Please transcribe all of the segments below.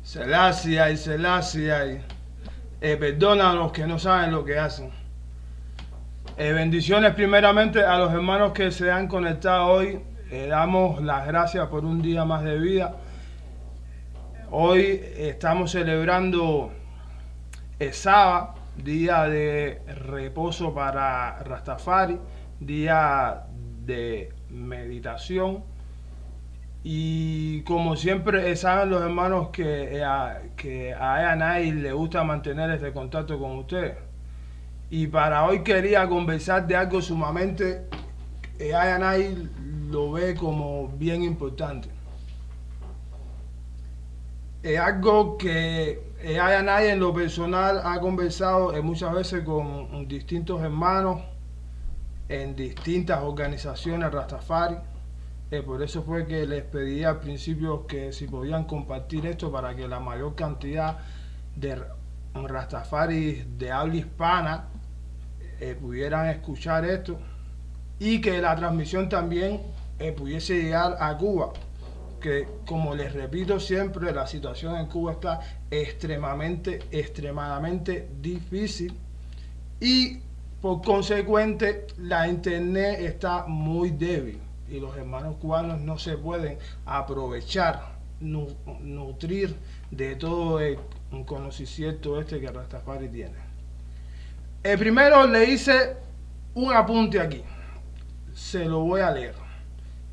Selassie, Selassie. Perdona a los que no saben lo que hacen. Bendiciones primeramente a los hermanos que se han conectado hoy. Damos las gracias por un día más de vida. Hoy estamos celebrando el sábado, día de reposo para Rastafari, día de meditación. Y como siempre saben los hermanos que a nadie le gusta mantener este contacto con ustedes. Y para hoy quería conversar de algo sumamente que nadie lo ve como bien importante. Es algo que nadie en lo personal ha conversado muchas veces con distintos hermanos en distintas organizaciones Rastafari. Por eso fue que les pedí al principio que si podían compartir esto para que la mayor cantidad de Rastafari de habla hispana pudieran escuchar esto y que la transmisión también pudiese llegar a Cuba, que como les repito siempre, la situación en Cuba está extremadamente difícil y por consecuente la internet está muy débil y los hermanos cubanos no se pueden aprovechar, nutrir de todo el conocimiento que Rastafari tiene. Primero le hice un apunte aquí, se lo voy a leer,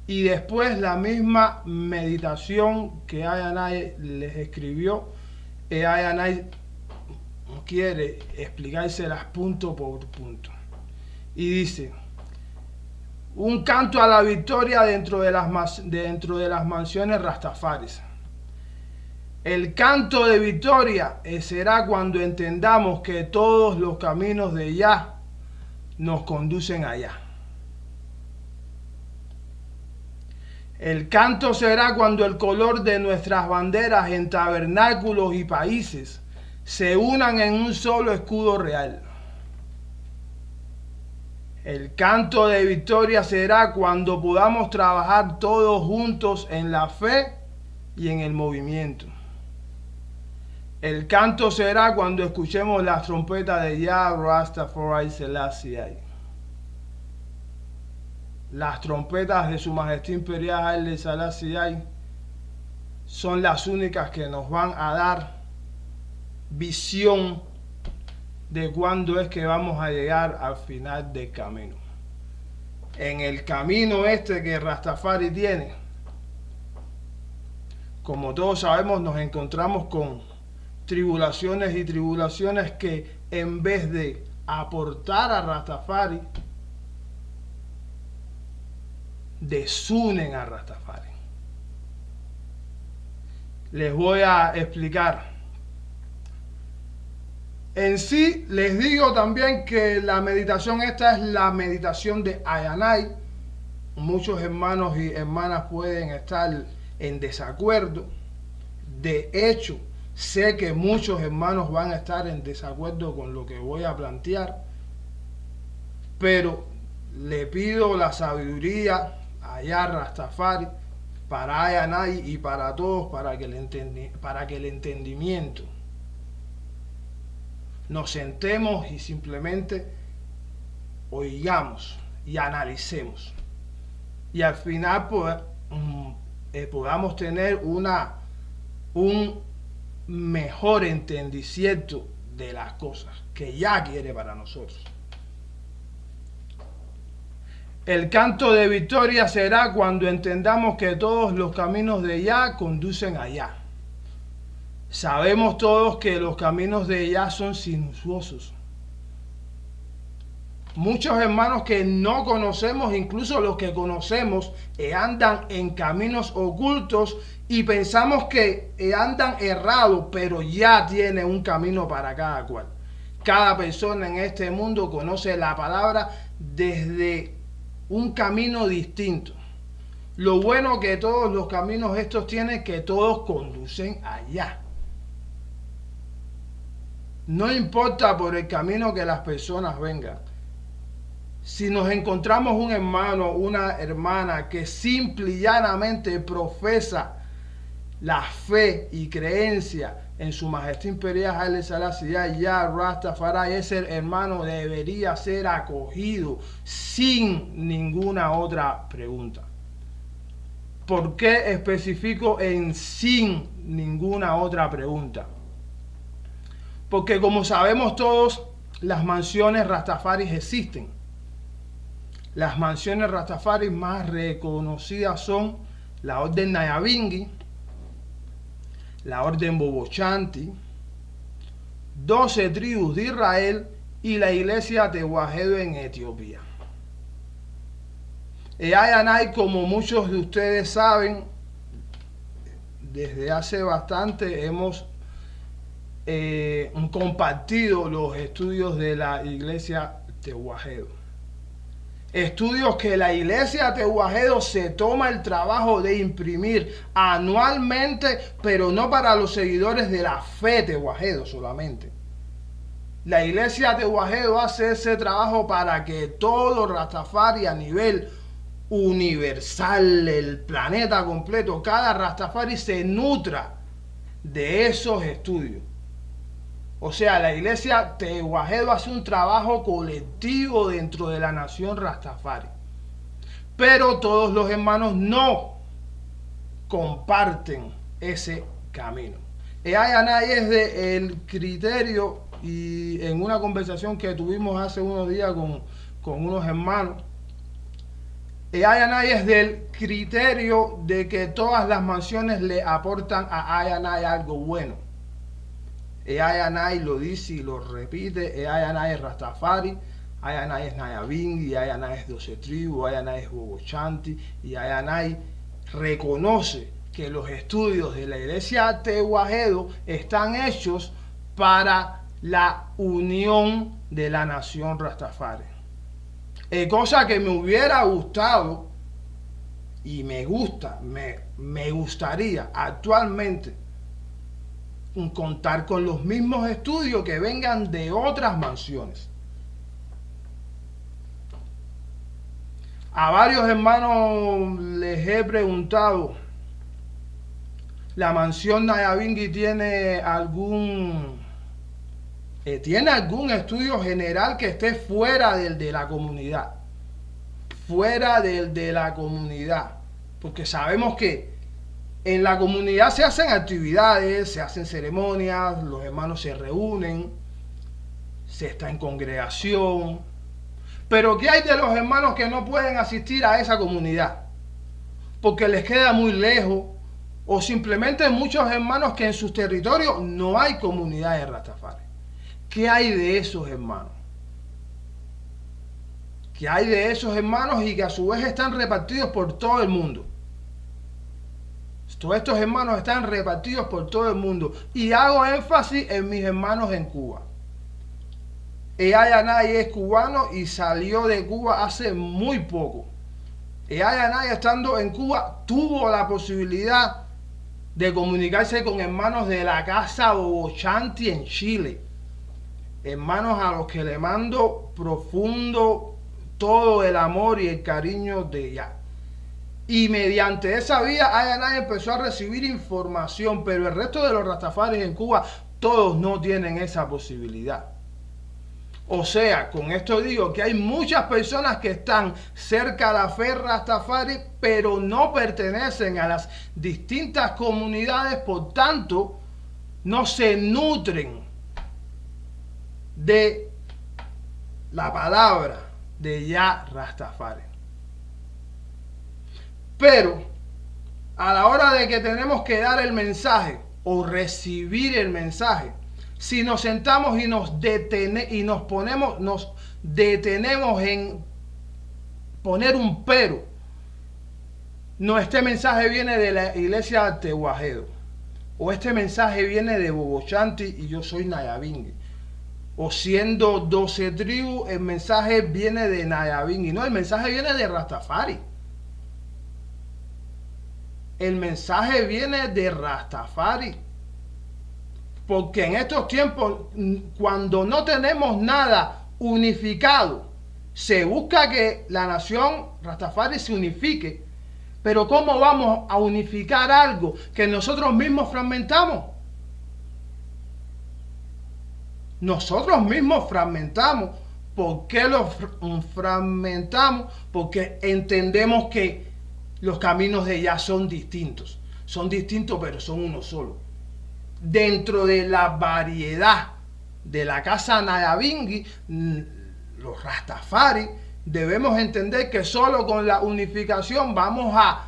y después la misma meditación que Ayanay les escribió, Ayanay quiere explicárselas punto por punto. Y dice: un canto a la victoria dentro de las mansiones Rastafaris. El canto de victoria será cuando entendamos que todos los caminos de Yah nos conducen allá. El canto será cuando el color de nuestras banderas en tabernáculos y países se unan en un solo escudo real. El canto de victoria será cuando podamos trabajar todos juntos en la fe y en el movimiento. El canto será cuando escuchemos las trompetas de Yah Rastafari Selassie. Las trompetas de su majestad imperial Haile Selassie son las únicas que nos van a dar visión de cuándo es que vamos a llegar al final del camino. En el camino que Rastafari tiene, como todos sabemos, nos encontramos con tribulaciones y tribulaciones que en vez de aportar a Rastafari, desunen a Rastafari. Les voy a explicar. En sí, les digo también que la meditación esta es la meditación de Ayanay. Muchos hermanos y hermanas pueden estar en desacuerdo. De hecho, sé que muchos hermanos van a estar en desacuerdo con lo que voy a plantear. Pero le pido la sabiduría a Yah Rastafari para Ayanay y para todos, para que el entendimiento nos sentemos y simplemente oigamos y analicemos y al final podamos tener un mejor entendimiento de las cosas que Yah quiere para nosotros. El canto de victoria será cuando entendamos que todos los caminos de Yah conducen a Yah. Sabemos todos que los caminos de Yah son sinuosos. Muchos hermanos que no conocemos, incluso los que conocemos, andan en caminos ocultos y pensamos que andan errados, pero Yah tiene un camino para cada cual. Cada persona en este mundo conoce la palabra desde un camino distinto. Lo bueno que todos los caminos estos tienen, que todos conducen allá. No importa por el camino que las personas vengan. Si nos encontramos un hermano, una hermana que simple y llanamente profesa la fe y creencia en su majestad imperial Haile Selassie Ya Rastafari, ese hermano debería ser acogido sin ninguna otra pregunta. ¿Por qué especifico en sin ninguna otra pregunta? Porque como sabemos todos, las mansiones Rastafari existen. Las mansiones Rastafari más reconocidas son la Orden Nyabinghi, la Orden Bobo Chanti, 12 tribus de Israel y la iglesia Tehuahedo en Etiopía. Eayanay, como muchos de ustedes saben, desde hace bastante hemos compartido los estudios de la iglesia Tehuahedo. Estudios que la iglesia Tehuahedo se toma el trabajo de imprimir anualmente, pero no para los seguidores de la fe Tehuahedo solamente. La iglesia Tehuahedo hace ese trabajo para que todo Rastafari a nivel universal, el planeta completo, cada Rastafari se nutra de esos estudios. O sea, la iglesia Tehuahedo hace un trabajo colectivo dentro de la nación Rastafari. Pero todos los hermanos no comparten ese camino. Eayanay es del criterio, y en una conversación que tuvimos hace unos días con unos hermanos, Eayanay es del criterio de que todas las mansiones le aportan a Eayanay algo bueno. Eayanay lo dice y lo repite: Eayanay es Rastafari, Eayanay es Nyabinghi, Eayanay es 12 tribus, Eayanay es Bobo Chanti, y Eayanay reconoce que los estudios de la iglesia Tehuahedo están hechos para la unión de la nación Rastafari. Cosa que me hubiera gustado y me gustaría actualmente contar con los mismos estudios que vengan de otras mansiones. A varios hermanos les he preguntado, ¿la mansión Nyabinghi tiene algún estudio general que esté fuera del de la comunidad? Fuera del de la comunidad. Porque sabemos que en la comunidad se hacen actividades, se hacen ceremonias, los hermanos se reúnen, se está en congregación. Pero ¿qué hay de los hermanos que no pueden asistir a esa comunidad? Porque les queda muy lejos, o simplemente muchos hermanos que en sus territorios no hay comunidades Rastafari. ¿Qué hay de esos hermanos? ¿Qué hay de esos hermanos y que a su vez están repartidos por todo el mundo? Todos estos hermanos están repartidos por todo el mundo. Y hago énfasis en mis hermanos en Cuba. Eayanay es cubano y salió de Cuba hace muy poco. Eayanay, estando en Cuba, tuvo la posibilidad de comunicarse con hermanos de la casa Bobo Chanti en Chile. Hermanos a los que le mando profundo todo el amor y el cariño de ella. Y mediante esa vía Eayanay empezó a recibir información, pero el resto de los Rastafaris en Cuba, todos no tienen esa posibilidad. O sea, con esto digo que hay muchas personas que están cerca a la fe Rastafari, pero no pertenecen a las distintas comunidades, por tanto, no se nutren de la palabra de Ya Rastafari. Pero a la hora de que tenemos que dar el mensaje o recibir el mensaje, si nos sentamos y nos detenemos en poner un pero, no, este mensaje viene de la iglesia Tehuahedo, o este mensaje viene de Bobo Chanti y yo soy Nyabinghi, o siendo 12 tribus, el mensaje viene de Nyabinghi. No, el mensaje viene de Rastafari. El mensaje viene de Rastafari. Porque en estos tiempos, cuando no tenemos nada unificado, se busca que la nación Rastafari se unifique Pero ¿cómo vamos a unificar algo que nosotros mismos fragmentamos? Nosotros mismos fragmentamos. ¿Por qué lo fragmentamos? Porque entendemos que los caminos de allá son distintos. Son distintos, pero son uno solo. Dentro de la variedad de la casa Nyabinghi, los Rastafari, debemos entender que solo con la unificación vamos a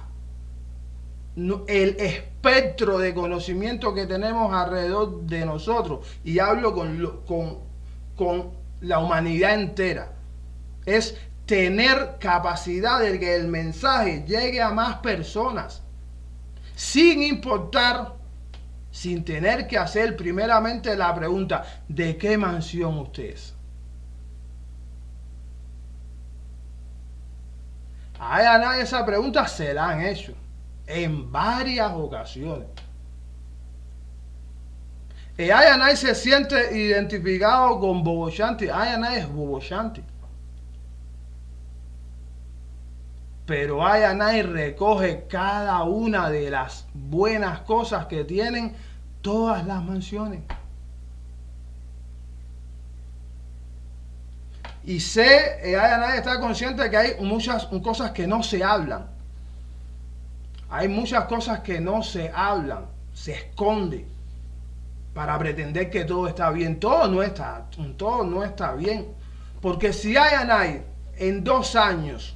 el espectro de conocimiento que tenemos alrededor de nosotros, y hablo con la humanidad entera, es tener capacidad de que el mensaje llegue a más personas, sin importar, sin tener que hacer primeramente la pregunta: ¿de qué mansión usted es? A nadie esa pregunta se la han hecho en varias ocasiones. Ayanay se siente identificado con Bobo Shanti. Ayanay es Bobo Shanti. Pero Ayanay recoge cada una de las buenas cosas que tienen todas las mansiones. Y Ayanay está consciente de que hay muchas cosas que no se hablan. Hay muchas cosas que no se hablan, se esconde para pretender que todo está bien. Todo no está bien. Porque si Ayanay en 2 años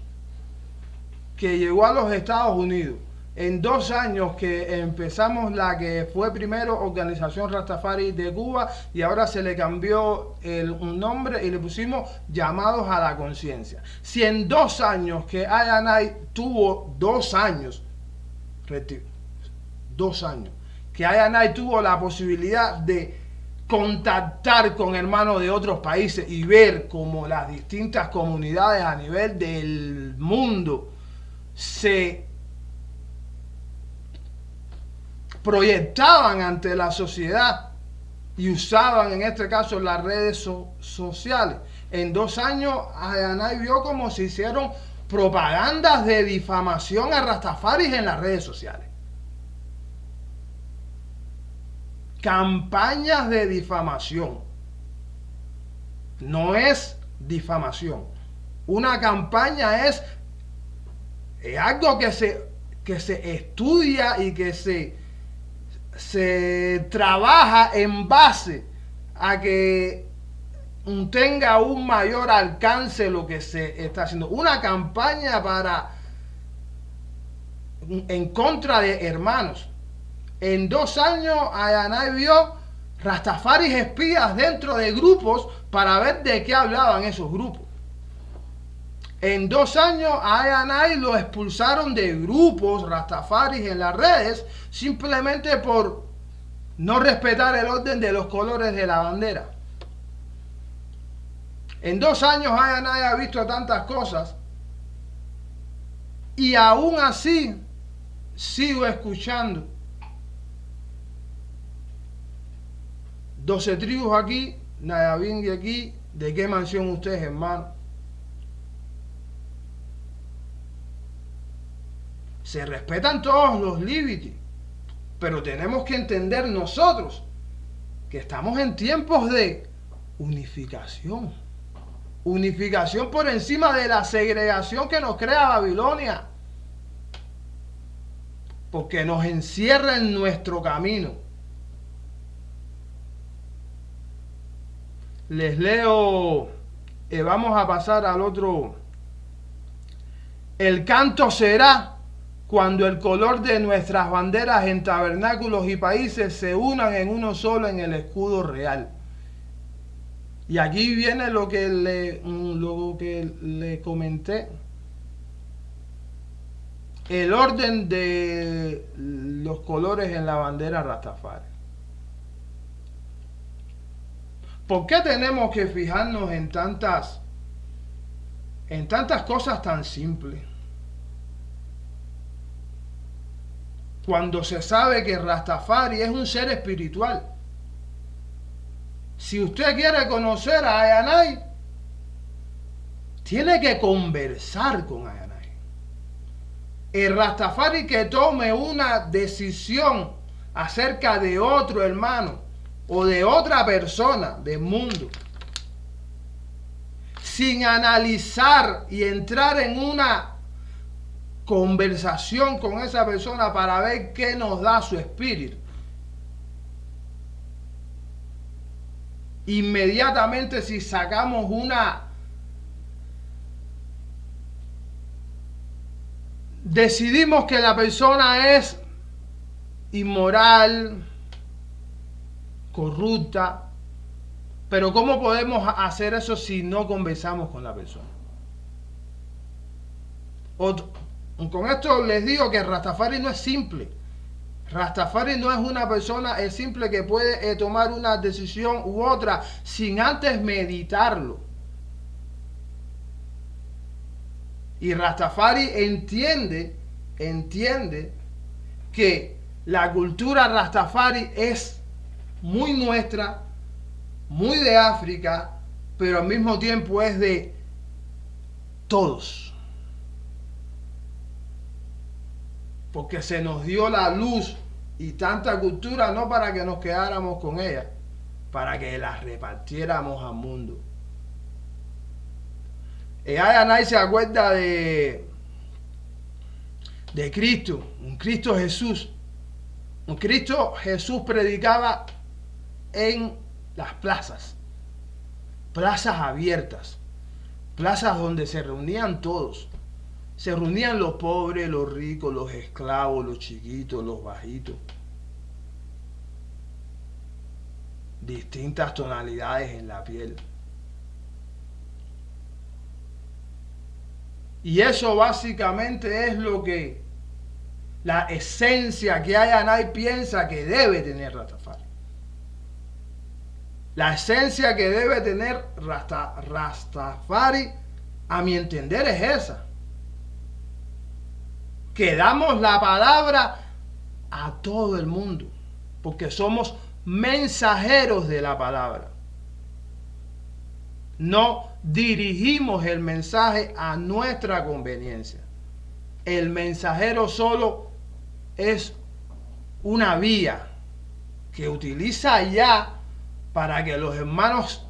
que llegó a los Estados Unidos, en 2 años que empezamos la que fue primero Organización Rastafari de Cuba, y ahora se le cambió un nombre y le pusimos Llamados a la Conciencia. Si en 2 años que Ayanay tuvo 2 años, que Ayanay tuvo la posibilidad de contactar con hermanos de otros países y ver cómo las distintas comunidades a nivel del mundo se proyectaban ante la sociedad y usaban en este caso las redes sociales. En 2 años Ayanay vio cómo se hicieron propagandas de difamación a Rastafaris en las redes sociales. Campañas de difamación. No es difamación. Una campaña es algo que se estudia y que se trabaja en base a que tenga un mayor alcance lo que se está haciendo. Una campaña en contra de hermanos. En 2 años Ayanay vio Rastafaris espías dentro de grupos para ver de qué hablaban esos grupos. En 2 años a Ayanay lo expulsaron de grupos Rastafaris en las redes simplemente por no respetar el orden de los colores de la bandera. En 2 años Ayanay ha visto tantas cosas y aún así sigo escuchando 12 tribus aquí, Nyabinghi aquí. ¿De qué mansión usted es, hermano? Se respetan todos los límites, pero tenemos que entender nosotros que estamos en tiempos de unificación. Unificación por encima de la segregación que nos crea Babilonia, porque nos encierra en nuestro camino. Les leo, vamos a pasar al otro. El canto será cuando el color de nuestras banderas en tabernáculos y países se unan en uno solo en el escudo real. Y aquí viene lo que le comenté. El orden de los colores en la bandera Rastafari. ¿Por qué tenemos que fijarnos en tantas cosas tan simples? Cuando se sabe que Rastafari es un ser espiritual. Si usted quiere conocer a Ayanay, tiene que conversar con Ayanay. El Rastafari que tome una decisión acerca de otro hermano o de otra persona del mundo, sin analizar y entrar en una conversación con esa persona para ver qué nos da su espíritu, inmediatamente si sacamos decidimos que la persona es inmoral, corrupta, pero ¿cómo podemos hacer eso si no conversamos con la persona? Con esto les digo que Rastafari no es simple. Rastafari no es una persona simple que puede tomar una decisión u otra sin antes meditarlo. Y Rastafari entiende que la cultura Rastafari es muy nuestra, muy de África, pero al mismo tiempo es de todos. Porque se nos dio la luz y tanta cultura no para que nos quedáramos con ella, para que la repartiéramos al mundo. Nadie se acuerda de Cristo, un Cristo Jesús. Un Cristo Jesús predicaba en las plazas abiertas, plazas donde se reunían todos. Se reunían los pobres, los ricos, los esclavos, los chiquitos, los bajitos. Distintas tonalidades en la piel. Y eso básicamente es lo que la esencia que Ayanay piensa que debe tener Rastafari. La esencia que debe tener Rastafari, a mi entender, es esa. Que damos la palabra a todo el mundo, porque somos mensajeros de la palabra. No dirigimos el mensaje a nuestra conveniencia. El mensajero solo es una vía que utiliza ya para que los hermanos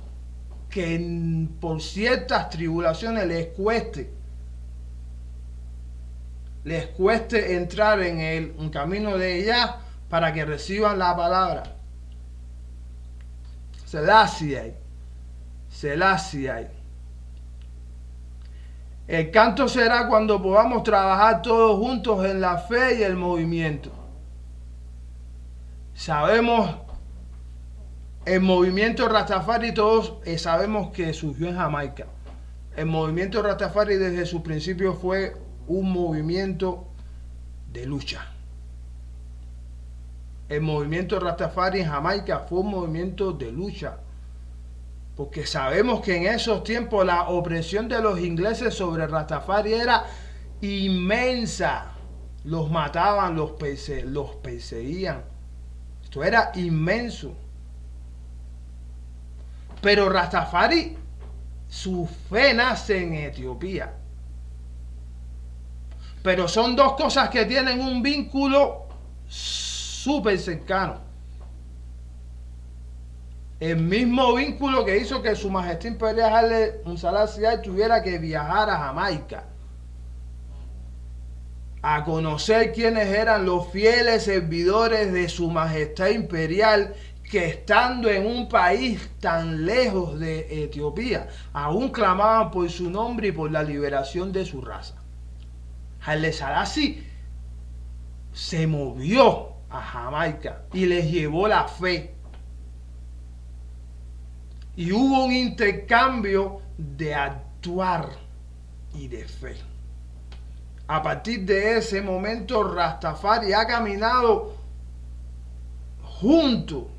que por ciertas tribulaciones les cueste entrar en un camino de ella, para que reciban la palabra. Selassie. El canto será cuando podamos trabajar todos juntos en la fe y el movimiento. Sabemos, el movimiento Rastafari, todos sabemos que surgió en Jamaica. El movimiento Rastafari desde su principio fue un movimiento de lucha. El movimiento Rastafari en Jamaica fue un movimiento de lucha. Porque sabemos que en esos tiempos la opresión de los ingleses sobre Rastafari era inmensa. Los mataban, los perseguían. Esto era inmenso. Pero Rastafari, su fe nace en Etiopía. Pero son dos cosas que tienen un vínculo súper cercano. El mismo vínculo que hizo que Su Majestad Imperial Haile Selassie tuviera que viajar a Jamaica a conocer quiénes eran los fieles servidores de Su Majestad Imperial, que estando en un país tan lejos de Etiopía, aún clamaban por su nombre y por la liberación de su raza. Haile Selassie se movió a Jamaica y les llevó la fe. Y hubo un intercambio de actuar y de fe. A partir de ese momento, Rastafari ha caminado junto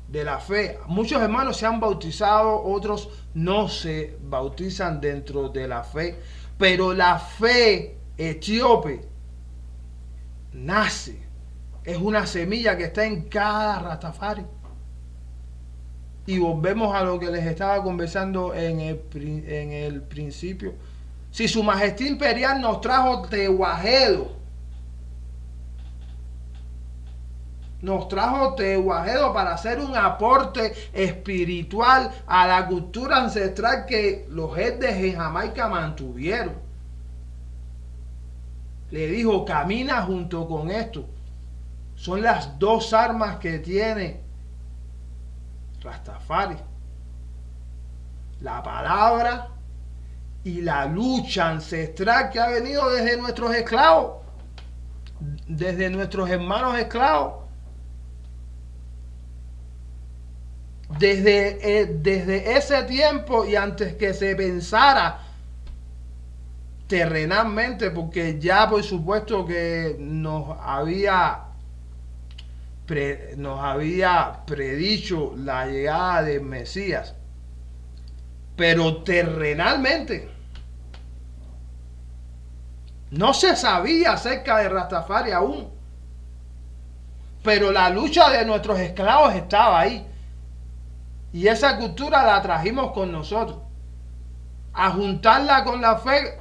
de la fe. Muchos hermanos se han bautizado, otros no se bautizan dentro de la fe. Pero la fe etíope nace. Es una semilla que está en cada Rastafari. Y volvemos a lo que les estaba conversando en el principio. Si su majestad imperial nos trajo Tehuajedo, para hacer un aporte espiritual a la cultura ancestral que los Elders en Jamaica mantuvieron. Le dijo, camina junto con esto. Son las dos armas que tiene Rastafari: la palabra y la lucha ancestral que ha venido desde nuestros esclavos, desde nuestros hermanos esclavos, desde ese tiempo y antes que se pensara terrenalmente, porque ya por supuesto que nos había predicho la llegada del Mesías, pero terrenalmente no se sabía acerca de Rastafari aún, pero la lucha de nuestros esclavos estaba ahí, y esa cultura la trajimos con nosotros. A juntarla con la fe,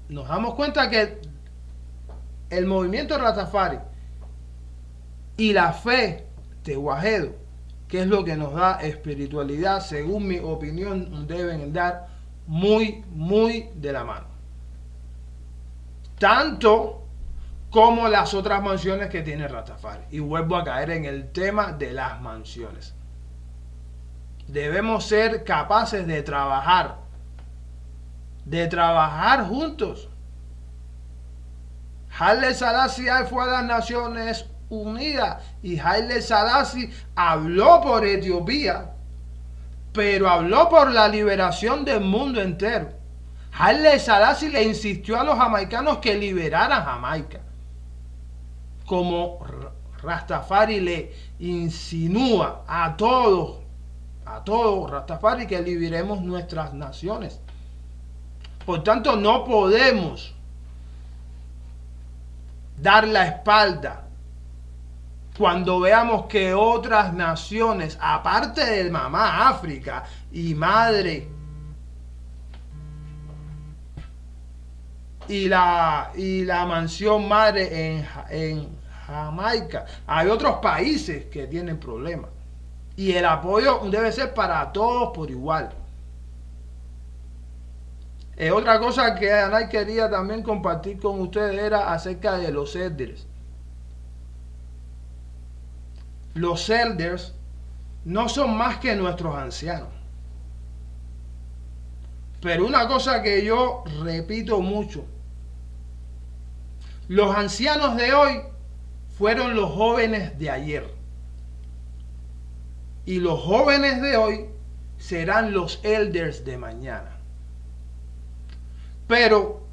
nos damos cuenta que el movimiento Rastafari y la fe Tehuajedo, que es lo que nos da espiritualidad, según mi opinión, deben dar muy de la mano, tanto como las otras mansiones que tiene Rastafari. Y vuelvo a caer en el tema de las mansiones. Debemos ser capaces de trabajar juntos. Haile Selassie fue a las Naciones Unidas y Haile Selassie habló por Etiopía, pero habló por la liberación del mundo entero. Haile Selassie le insistió a los jamaicanos que liberaran Jamaica, como Rastafari le insinúa a todos Rastafari que liberemos nuestras naciones. Por tanto, no podemos dar la espalda cuando veamos que otras naciones, aparte de mamá África y madre y la mansión madre en Jamaica, hay otros países que tienen problemas, y el apoyo debe ser para todos por igual. Otra cosa que Anay quería también compartir con ustedes era acerca de los Elders. Los Elders no son más que nuestros ancianos. Pero una cosa que yo repito mucho: los ancianos de hoy fueron los jóvenes de ayer, y los jóvenes de hoy serán los Elders de mañana. Pero,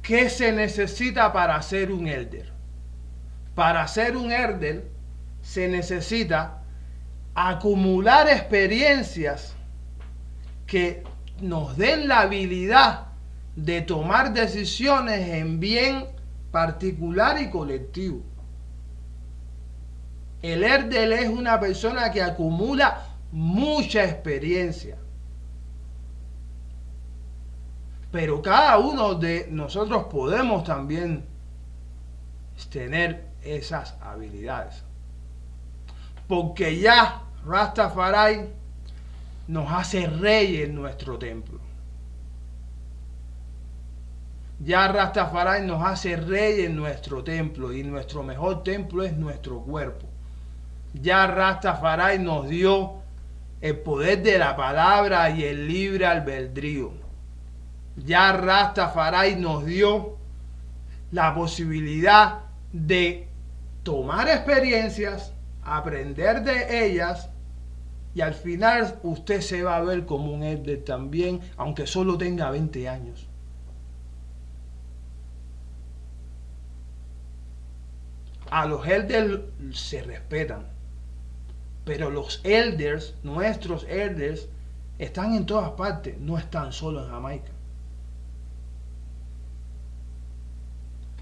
¿qué se necesita para ser un Elder? Para ser un Elder se necesita acumular experiencias que nos den la habilidad de tomar decisiones en bien particular y colectivo. El Elder es una persona que acumula mucha experiencia. Pero cada uno de nosotros podemos también tener esas habilidades. Porque ya Rastafari nos hace rey en nuestro templo. Ya Rastafari nos hace rey en nuestro templo, y nuestro mejor templo es nuestro cuerpo. Ya Rastafari nos dio el poder de la palabra y el libre albedrío. Ya Rastafari nos dio la posibilidad de tomar experiencias, aprender de ellas, y al final usted se va a ver como un Elder también, aunque solo tenga 20 años. A los Elders se respetan, pero los Elders, nuestros Elders, están en todas partes, no están solo en Jamaica.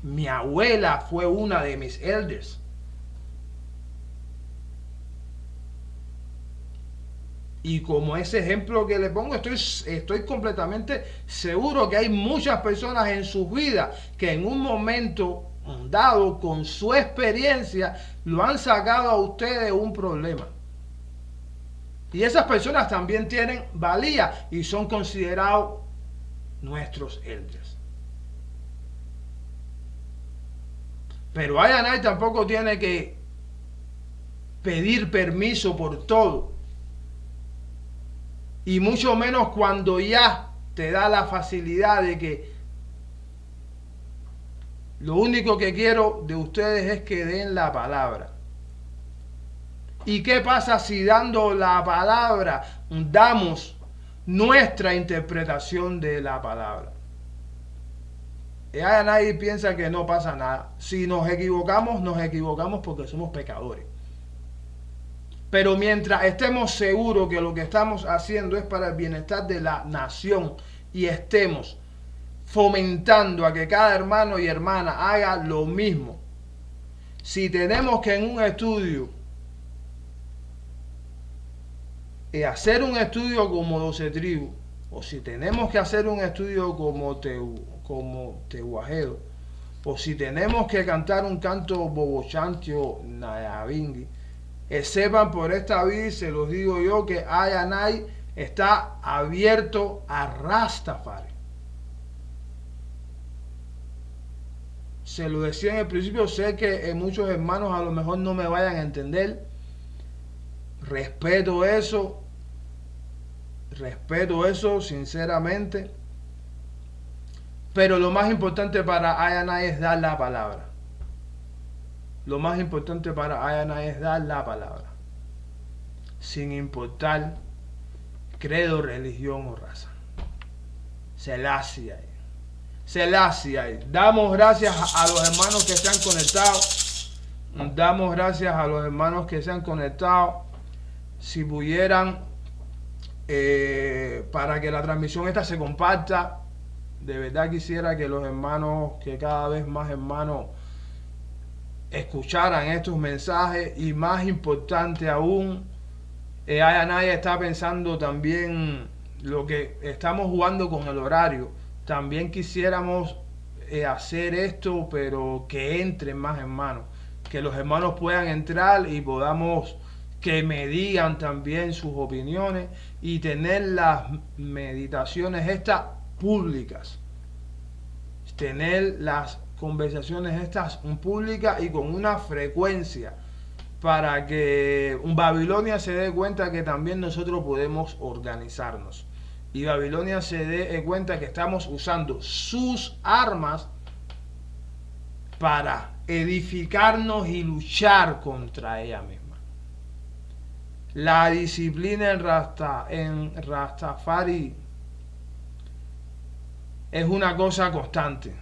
Mi abuela fue una de mis Elders. Y como ese ejemplo que le pongo, estoy completamente seguro que hay muchas personas en sus vidas que en un momento dado, con su experiencia, lo han sacado a ustedes un problema. Y esas personas también tienen valía y son considerados nuestros elders. Pero Ayanay tampoco tiene que pedir permiso por todo. Y mucho menos cuando ya te da la facilidad de que lo único que quiero de ustedes es que den la palabra. ¿Y qué pasa si dando la palabra damos nuestra interpretación de la palabra? Ya nadie piensa que no pasa nada. Si nos equivocamos porque somos pecadores. Pero mientras estemos seguros que lo que estamos haciendo es para el bienestar de la nación y estemos fomentando a que cada hermano y hermana haga lo mismo. Si tenemos que en un estudio hacer un estudio como 12 tribus, o si tenemos que hacer un estudio como Tehuajedo, o si tenemos que cantar un canto bobochantio Nayabingui, sepan por esta vez, se los digo yo, que Ayanay está abierto a Rastafari. Se lo decía en el principio, sé que muchos hermanos a lo mejor no me vayan a entender. Respeto eso sinceramente. Pero lo más importante para Ayanay es dar la palabra. Lo más importante para Ayanay es dar la palabra. Sin importar credo, religión o raza. Selassie. Damos gracias a los hermanos que se han conectado. Damos gracias a los hermanos que se han conectado. Si pudieran, para que la transmisión esta se comparta, de verdad quisiera que los hermanos, que cada vez más hermanos escucharan estos mensajes. Y más importante aún, Ayanay está pensando también lo que estamos jugando con el horario. También quisiéramos hacer esto, pero que entren más hermanos, que los hermanos puedan entrar y podamos que me digan también sus opiniones y tener las meditaciones estas públicas, tener las conversaciones estas públicas y con una frecuencia para que Babilonia se dé cuenta que también nosotros podemos organizarnos y Babilonia se dé cuenta que estamos usando sus armas para edificarnos y luchar contra ella misma. La disciplina en Rastafari es una cosa constante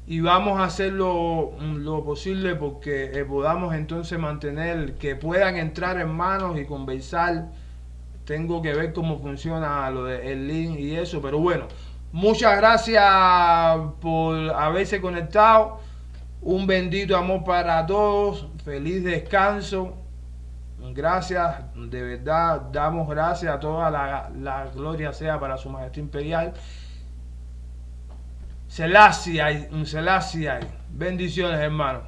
y vamos a hacer lo posible porque podamos entonces mantener que puedan entrar hermanos y conversar. Tengo que ver cómo funciona lo del link y eso, pero bueno, muchas gracias por haberse conectado. Un bendito amor para todos, feliz descanso. Gracias, de verdad, damos gracias a toda la gloria sea para su majestad imperial. Selassie, bendiciones hermanos.